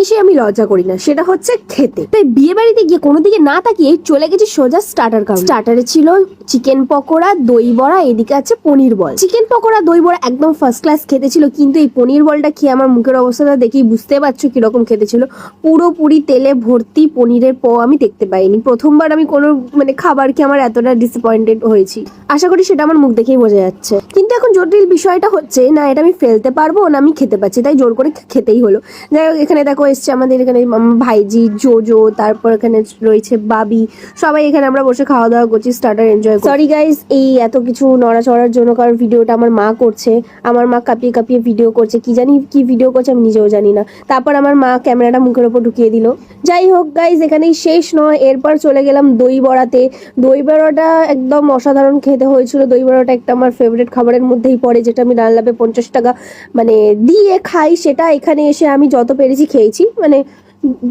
জিনিসে আমি লজ্জা করি না, সেটা হচ্ছে খেতে। তাই বিয়ে বাড়িতে গিয়ে কোনো দিকে না তাকিয়ে চলে গেছি সোজা স্টার্টার কাউন্টার। স্টার্টারে ছিল চিকেন পকোড়া, দই বড়া, এদিকে আছে পনির বল। চিকেন পকোড়া দই বড়া একদম ফার্স্ট ক্লাস খেতে ছিল, কিন্তু এই পনির বলটা খেয়ে আমার মুখের অবস্থাটা দেখেই বুঝতে পারছো কিরকম খেতে ছিল। পুরোপুরি তেলে ভর্তি পনিরের আমি দেখতে পাইনি। প্রথমবার আমি কোনো খাবার খেয়ে আমার এতটা ডিসঅ্যাপয়েন্টেড হয়েছি। আশা করি সেটা আমার মুখ দেখেই বোঝা যাচ্ছে। কিন্তু এখন জটিল বিষয়টা হচ্ছে না এটা আমি ফেলতে পারবো না আমি খেতে পাচ্ছি, তাই জোর করে খেতেই হলো। যাই হোক, এখানে দেখো এসছে আমাদের এখানে ভাইজি, জোজো, তারপর এখানে রয়েছে বাবি, সবাই এখানে আমরা বসে খাওয়া দাওয়া করছি, স্টার্টার এনজয় করছি। সরি গাইস এই এত কিছু নড়াচড়ার জন্য, কারণ ভিডিওটা আমার মা করছে। আমার মা কাঁপিয়ে কাঁপিয়ে ভিডিও করছে, কি জানি কি ভিডিও করছে আমি নিজেও জানি না। তারপর আমার মা ক্যামেরাটা মুখের ওপর ঢুকিয়ে দিল। যাই হোক গাইস, এখানেই শেষ নয়, এরপর চলে গেলাম দই বড়াতে। দই বড়াটা একদম অসাধারণ খেতে হয়েছিল। দই বড়াটা একটা আমার ফেভারিট খাবারের মধ্যেই পড়ে, যেটা আমি রান্নাবে 50 টাকা দিয়ে খাই। সেটা এখানে এসে আমি যত পেরেছি খেয়েছি,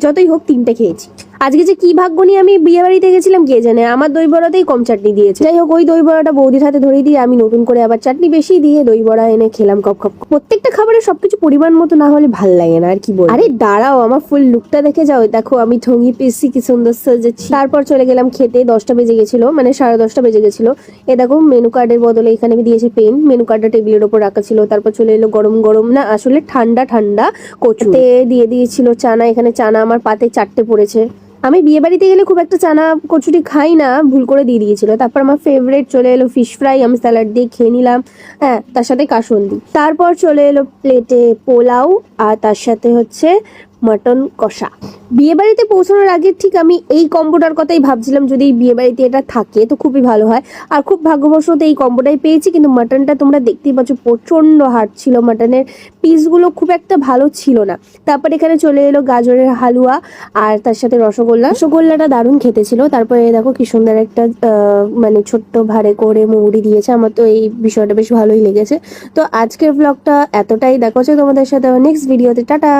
যতই হোক 3টে খেয়েছি। আজকে যে কি ভাগ্য নিয়ে আমি বিয়ে বাড়িতে গেছিলাম কে জানে, আমার দই বড়াতেই কম চাটনি দিয়েছে। যাই হোক, ওই দই বড়াটা বৌদির হাতে ধরিয়ে দিয়ে আমি নতুন করে আবার চাটনি বেশি দিয়ে দই বড়া এনে খেলাম কপ কপ। প্রত্যেকটা খাবারে সবকিছু পরিমাণ মতো না হলে ভাল লাগে না, আর কি বল। আরে দাঁড়াও, আমার ফুল লুকটা দেখে যাও। দেখো আমি ঠঙ্গি পেয়েছি, কি সুন্দর সাজেছি। তারপর চলে গেলাম খেতে। 10টা বেজে গেছিল, 10:30 বেজে গেছিল। এ দেখো মেনু কার্ডের বদলে এখানে দিয়েছে পেন। মেনু কার্ডটা টেবিলের ওপর রাখা ছিল। তারপর চলে এলো গরম গরম, না আসলে ঠান্ডা ঠান্ডা কচুতে দিয়ে দিয়েছিল চানা। এখানে চানা আমার পাতে 4টে পড়েছে। আমি বিয়ে বাড়িতে গেলে খুব একটা চানা কচুরি খাই না, ভুল করে দিয়ে দিয়েছিল। তারপর আমার ফেভারিট চলে এলো ফিশ ফ্রাই, আমি স্যালাড দিয়ে খেয়ে নিলাম, হ্যাঁ তার সাথে কাসুন্দি। তারপর চলে এলো প্লেটে পোলাও, আর তার সাথে হচ্ছে মটন কষা। বিয়ে বাড়িতে পৌঁছানোর আগে ঠিক আমি এই কম্বোটার কথাই ভাবছিলাম, যদি বিয়ে বাড়িতে এটা থাকে তো খুবই ভালো হয়। আর খুব ভাগ্যবশত এই কম্বোটাই পেয়েছি। কিন্তু মাটনটা তোমরা দেখতেই পাচ্ছ প্রচন্ড হার্ড ছিল, মাটনের পিসগুলো খুব একটা ভালো ছিল না। তারপর এখানে চলে এলো গাজরের হালুয়া আর তার সাথে রসগোল্লা। রসগোল্লাটা দারুণ খেতে ছিল। তারপরে দেখো কি সুন্দর একটা ছোট্ট ভাড়ে করে মৌরি দিয়েছে। আমার তো এই বিষয়টা বেশ ভালোই লেগেছে। তো আজকের ব্লগটা এতটাই, দেখা হচ্ছে তোমাদের সাথে নেক্সট ভিডিওতে। টাটা।